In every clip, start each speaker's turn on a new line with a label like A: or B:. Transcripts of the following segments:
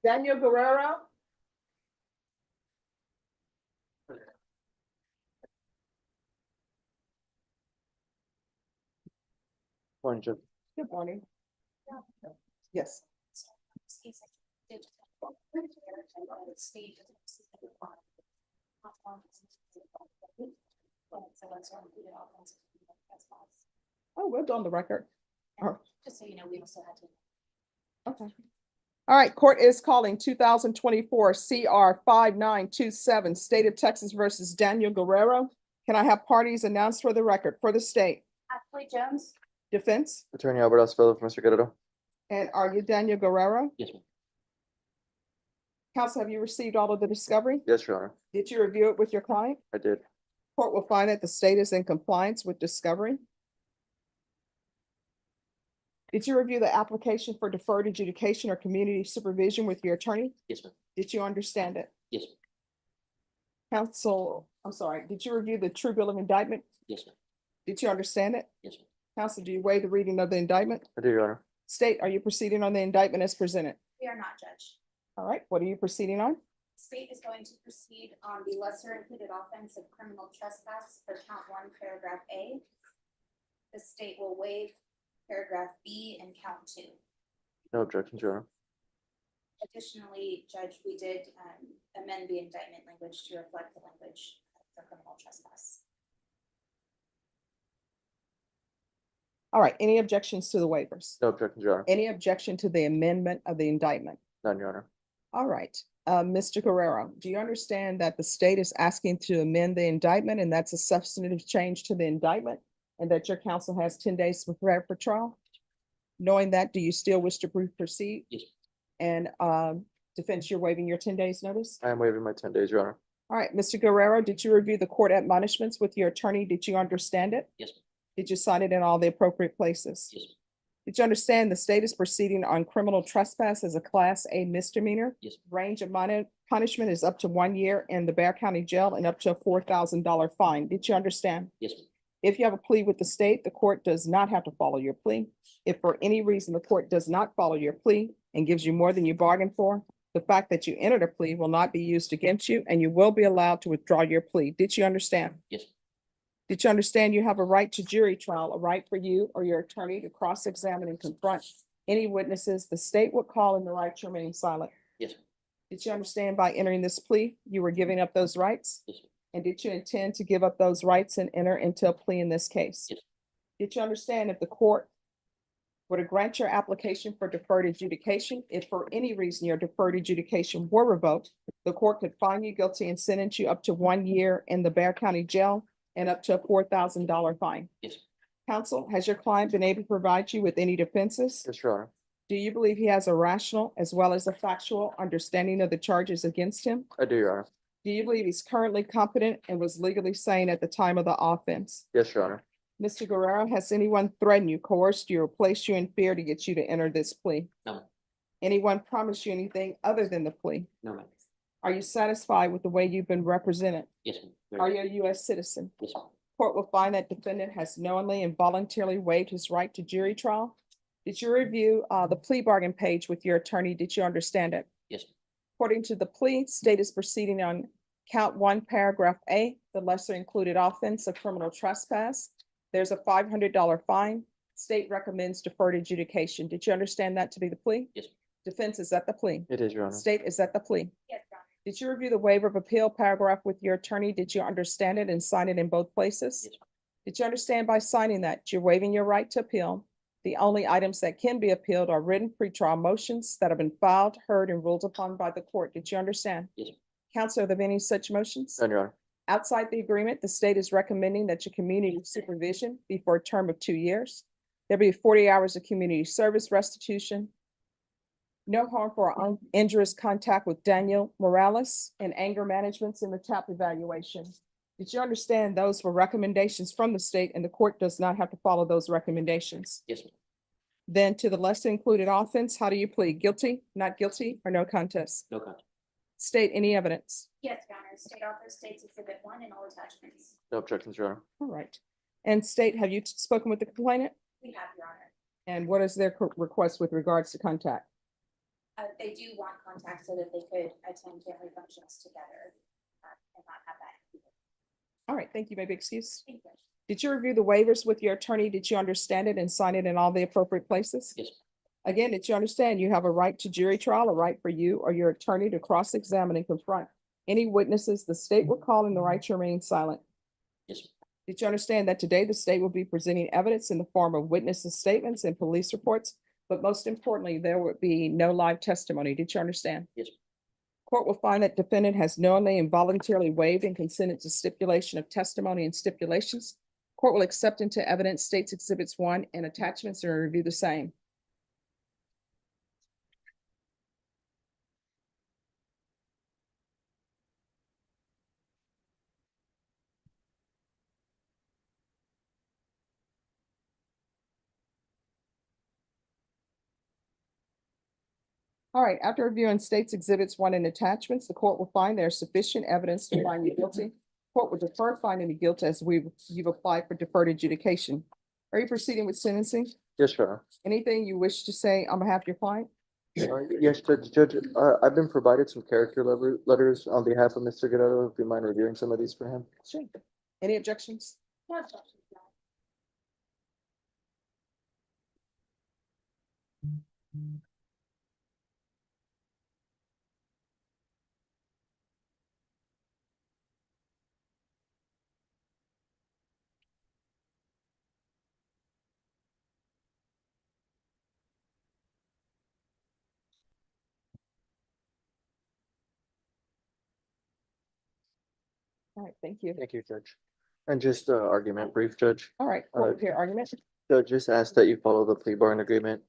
A: Daniel Guerrero.
B: Morning, Judge.
A: Good morning. Yes. Oh, we're on the record.
C: Just so you know, we also had to.
A: Okay. All right, court is calling 2024 CR 5927, State of Texas versus Daniel Guerrero. Can I have parties announced for the record for the state?
C: Ashley Jones.
A: Defense,
B: Attorney Albert Osvaldo for Mr. Guerrero.
A: and are you Daniel Guerrero?
B: Yes, ma'am.
A: Counsel, have you received all of the discovery?
B: Yes, Your Honor.
A: Did you review it with your client?
B: I did.
A: Court will find that the state is in compliance with discovery. Did you review the application for deferred adjudication or community supervision with your attorney?
B: Yes, ma'am.
A: Did you understand it?
B: Yes, ma'am.
A: Counsel, I'm sorry, did you review the true bill of indictment?
B: Yes, ma'am.
A: Did you understand it?
B: Yes, ma'am.
A: Counsel, do you waive the reading of the indictment?
B: I do, Your Honor.
A: State, are you proceeding on the indictment as presented?
C: We are not, Judge.
A: All right, what are you proceeding on?
C: State is going to proceed on the lesser included offense of criminal trespass for count 1, paragraph A. The state will waive paragraph B and count 2.
B: No objections, Your Honor.
C: Additionally, Judge, we did amend the indictment language to reflect the language for criminal trespass.
A: All right, any objections to the waivers?
B: No objections, Your Honor.
A: Any objection to the amendment of the indictment?
B: None, Your Honor.
A: All right, Mr. Guerrero, do you understand that the state is asking to amend the indictment and that's a substantive change to the indictment? And that your counsel has 10 days to prepare for trial? Knowing that, do you still wish to proceed?
B: Yes.
A: And defense, you're waiving your 10 days notice?
B: I am waiving my 10 days, Your Honor.
A: All right, Mr. Guerrero, did you review the court admonishments with your attorney? Did you understand it?
B: Yes, ma'am.
A: Did you sign it in all the appropriate places?
B: Yes, ma'am.
A: Did you understand the state is proceeding on criminal trespass as a Class A misdemeanor?
B: Yes,
A: Range of minor punishment is up to 1 year in the Bexar County Jail and up to a $4,000 fine. Did you understand?
B: Yes, ma'am.
A: If you have a plea with the state, the court does not have to follow your plea. If for any reason the court does not follow your plea and gives you more than you bargained for, the fact that you entered a plea will not be used against you and you will be allowed to withdraw your plea. Did you understand?
B: Yes, ma'am.
A: Did you understand you have a right to jury trial, a right for you or your attorney to cross-examine and confront any witnesses the state would call and the right to remain silent?
B: Yes, ma'am.
A: Did you understand by entering this plea, you were giving up those rights?
B: Yes, ma'am.
A: And did you intend to give up those rights and enter into a plea in this case?
B: Yes.
A: Did you understand if the court were to grant your application for deferred adjudication, if for any reason your deferred adjudication were revoked, the court could find you guilty and sentence you up to 1 year in the Bexar County Jail and up to a $4,000 fine?
B: Yes, ma'am.
A: Counsel, has your client been able to provide you with any defenses?
B: Yes, Your Honor.
A: Do you believe he has a rational as well as a factual understanding of the charges against him?
B: I do, Your Honor.
A: Do you believe he's currently competent and was legally sane at the time of the offense?
B: Yes, Your Honor.
A: Mr. Guerrero, has anyone threatened you, coerced you, or placed you in fear to get you to enter this plea?
B: No, ma'am.
A: Anyone promised you anything other than the plea?
B: No, ma'am.
A: Are you satisfied with the way you've been represented?
B: Yes, ma'am.
A: Are you a U.S. citizen?
B: Yes, ma'am.
A: Court will find that defendant has knowingly and voluntarily waived his right to jury trial. Did you review the plea bargain page with your attorney? Did you understand it?
B: Yes, ma'am.
A: According to the plea, state is proceeding on count 1, paragraph A, the lesser included offense of criminal trespass. There's a $500 fine. State recommends deferred adjudication. Did you understand that to be the plea?
B: Yes, ma'am.
A: Defense, is that the plea?
B: It is, Your Honor.
A: State, is that the plea?
C: Yes, Your Honor.
A: Did you review the waiver of appeal paragraph with your attorney? Did you understand it and sign it in both places?
B: Yes, ma'am.
A: Did you understand by signing that you're waiving your right to appeal? The only items that can be appealed are written pretrial motions that have been filed, heard, and ruled upon by the court. Did you understand?
B: Yes, ma'am.
A: Counsel, are there any such motions?
B: None, Your Honor.
A: Outside the agreement, the state is recommending that your community supervision be for a term of 2 years. There'll be 40 hours of community service restitution. No harm for injurious contact with Daniel Morales and anger managements in the TAP evaluation. Did you understand those were recommendations from the state and the court does not have to follow those recommendations?
B: Yes, ma'am.
A: Then to the lesser included offense, how do you plead? Guilty, not guilty, or no contest?
B: No contest.
A: State any evidence.
C: Yes, Your Honor. State offers states exhibit 1 and all attachments.
B: No objections, Your Honor.
A: All right. And state, have you spoken with the complainant?
C: We have, Your Honor.
A: And what is their request with regards to contact?
C: They do want contact so that they could attend family functions together, and not have that.
A: All right, thank you. Maybe excuse.
C: Thank you.
A: Did you review the waivers with your attorney? Did you understand it and sign it in all the appropriate places?
D: Yes.
A: Again, did you understand you have a right to jury trial, a right for you or your attorney to cross-examine and confront any witnesses the state will call and the right to remain silent?
D: Yes.
A: Did you understand that today the state will be presenting evidence in the form of witnesses' statements and police reports? But most importantly, there would be no live testimony. Did you understand?
D: Yes.
A: Court will find that defendant has knowingly and voluntarily waived and consented to stipulation of testimony and stipulations. Court will accept into evidence states exhibits 1 and attachments and review the same. All right, after reviewing states exhibits 1 and attachments, the court will find there is sufficient evidence to find you guilty. Court will defer finding you guilty as you've applied for deferred adjudication. Are you proceeding with sentencing?
B: Yes, Your Honor.
A: Anything you wish to say on behalf of your client?
B: Yes, Judge, I've been provided some character letters on behalf of Mr. Guerrero. If you mind reviewing some of these for him?
A: Sure. Any objections?
C: No objections, Your Honor.
A: All right, thank you.
B: Thank you, Judge. And just argument brief, Judge.
A: All right, court will hear argument.
B: Judge, just ask that you follow the plea bargain agreement.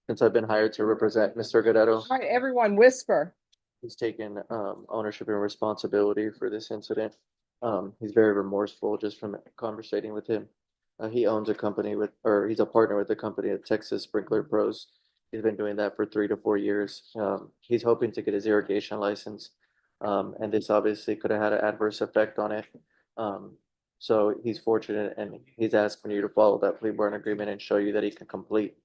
B: Since I've been hired to represent Mr. Guerrero,
A: All right, everyone whisper.
B: he's taken ownership and responsibility for this incident. He's very remorseful just from conversating with him. He owns a company or he's a partner with the company at Texas Sprinkler Pros. He's been doing that for 3 to 4 years. He's hoping to get his irrigation license. And this obviously could have had an adverse effect on it. So he's fortunate and he's asking you to follow that plea bargain agreement and show you that he can complete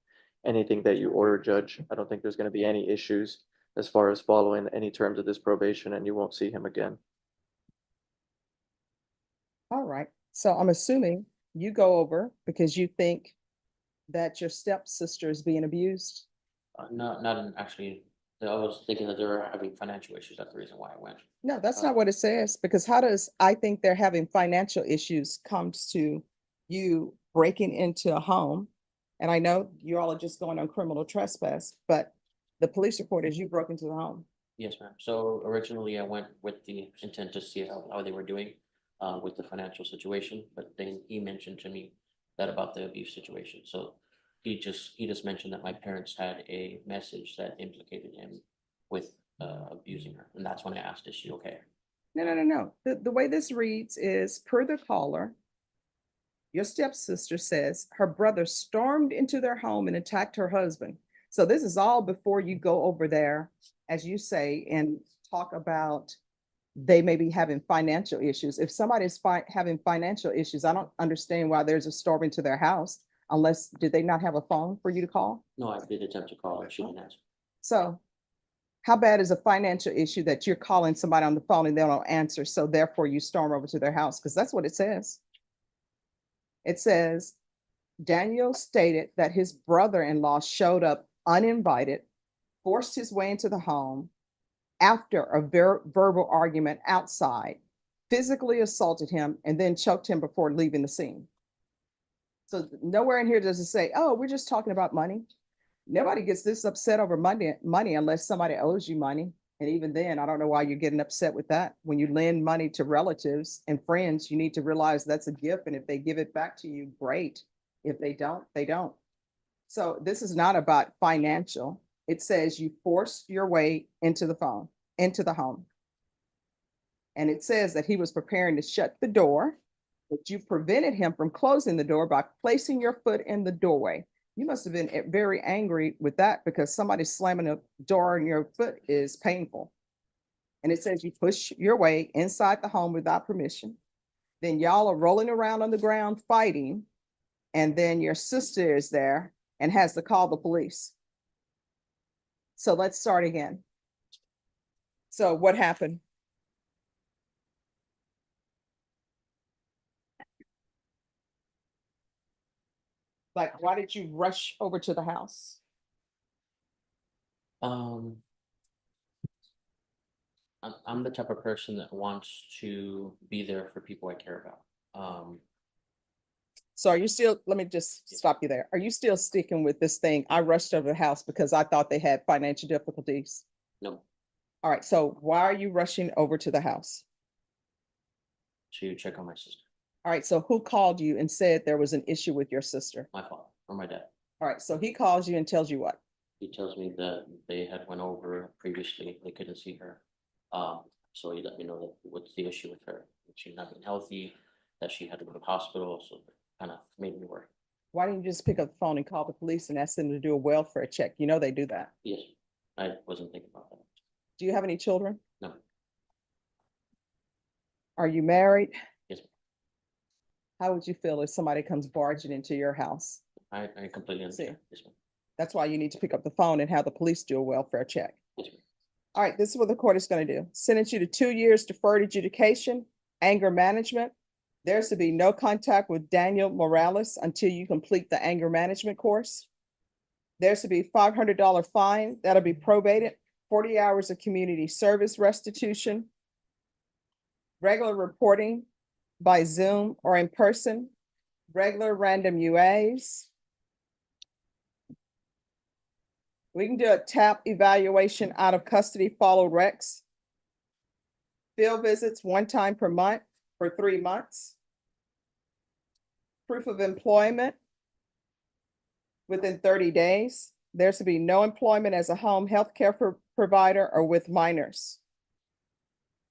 B: anything that you order, Judge. I don't think there's gonna be any issues as far as following any terms of this probation, and you won't see him again.
A: All right, so I'm assuming you go over because you think that your stepsister is being abused.
D: Actually, I was thinking that they were having financial issues. That's the reason why I went.
A: No, that's not what it says, because how does I think they're having financial issues comes to you breaking into a home? And I know you all are just going on criminal trespass, but the police report is you broke into the home.
D: Yes, ma'am. So originally I went with the intent to see how they were doing with the financial situation, but then he mentioned to me that about the abuse situation. So he just mentioned that my parents had a message that implicated him with abusing her, and that's when I asked, is she okay?
A: No. The way this reads is per the caller, your stepsister says her brother stormed into their home and attacked her husband. So this is all before you go over there, as you say, and talk about they may be having financial issues. If somebody's having financial issues, I don't understand why there's a storm into their house unless, did they not have a phone for you to call?
D: No, I did attempt to call her. She didn't answer.
A: So how bad is a financial issue that you're calling somebody on the phone and they don't answer, so therefore you storm over to their house? Because that's what it says. It says, Daniel stated that his brother-in-law showed up uninvited, forced his way into the home after a verbal argument outside, physically assaulted him, and then choked him before leaving the scene. So nowhere in here does it say, oh, we're just talking about money. Nobody gets this upset over money unless somebody owes you money. And even then, I don't know why you're getting upset with that. When you lend money to relatives and friends, you need to realize that's a gift. And if they give it back to you, great. If they don't, they don't. So this is not about financial. It says you forced your way into the home. And it says that he was preparing to shut the door, but you prevented him from closing the door by placing your foot in the doorway. You must have been very angry with that because somebody slamming a door on your foot is painful. And it says you push your way inside the home without permission. Then y'all are rolling around on the ground fighting. And then your sister is there and has to call the police. So let's start again. So what happened? Like, why did you rush over to the house?
D: Um. I'm the type of person that wants to be there for people I care about.
A: So are you still, let me just stop you there. Are you still sticking with this thing? I rushed over the house because I thought they had financial difficulties.
D: No,
A: All right, so why are you rushing over to the house?
D: to check on my sister,
A: All right, so who called you and said there was an issue with your sister?
D: my father or my dad.
A: All right, so he calls you and tells you what?
D: He tells me that they had went over previously, they couldn't see her. So he let me know that what's the issue with her, that she's not being healthy, that she had to go to the hospital, so kind of made me worry.
A: Why didn't you just pick up the phone and call the police and ask them to do a welfare check? You know they do that.
D: Yes, I wasn't thinking about that.
A: Do you have any children?
D: No,
A: Are you married?
D: yes,
A: How would you feel if somebody comes barging into your house?
D: I completely understand. Yes, ma'am.
A: That's why you need to pick up the phone and have the police do a welfare check.
D: Yes, ma'am.
A: All right, this is what the court is going to do. Sentence you to 2 years deferred adjudication, anger management. There's to be no contact with Daniel Morales until you complete the anger management course. There's to be $500 fine that'll be probated, 40 hours of community service restitution, regular reporting by Zoom or in person, regular random UAs. We can do a TAP evaluation out of custody followed Rex. Field visits 1 time per month for 3 months. Proof of employment within 30 days. There's to be no employment as a home health care provider or with minors.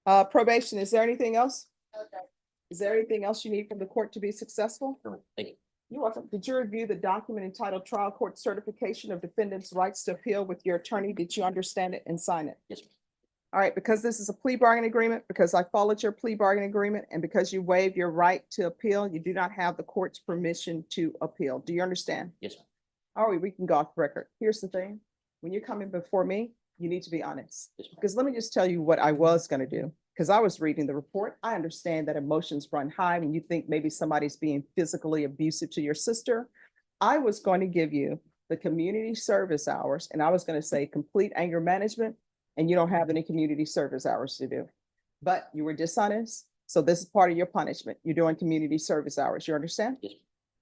A: Probation, is there anything else?
C: Okay.
A: Is there anything else you need from the court to be successful?
D: No, thank you.
A: You're welcome. Did you review the document entitled Trial Court Certification of Defendant's Rights to Appeal with your attorney? Did you understand it and sign it?
D: Yes, ma'am.
A: All right, because this is a plea bargaining agreement, because I followed your plea bargaining agreement, and because you waived your right to appeal, you do not have the court's permission to appeal. Do you understand?
D: Yes, ma'am.
A: All right, we can go off the record. Here's the thing. When you're coming before me, you need to be honest.
D: Yes, ma'am.
A: Because let me just tell you what I was gonna do. Because I was reading the report. I understand that emotions run high when you think maybe somebody's being physically abusive to your sister. I was going to give you the community service hours, and I was going to say complete anger management, and you don't have any community service hours to do. But you were dishonest, so this is part of your punishment. You're doing community service hours. You understand?
D: Yes, ma'am.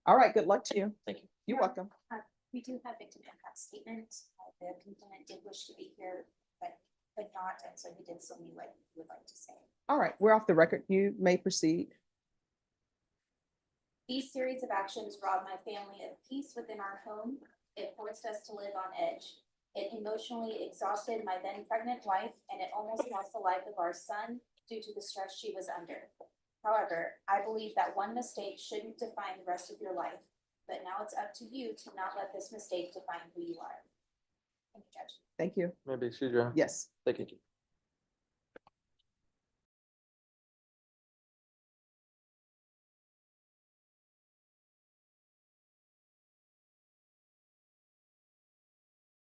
A: All right, good luck to you.
D: Thank you.
A: You're welcome.
C: We do have victim impact statement. The complainant did wish to be here, but could not, and so he did so me what he would like to say.
A: All right, we're off the record. You may proceed.
C: These series of actions robbed my family of peace within our home. It forced us to live on edge. It emotionally exhausted my then pregnant wife, and it almost lost the life of our son due to the stress she was under. However, I believe that one mistake shouldn't define the rest of your life, but now it's up to you to not let this mistake define who you are. Thank you, Judge.
A: Thank you.
B: Maybe excuse your.
A: Yes.
B: Thank you.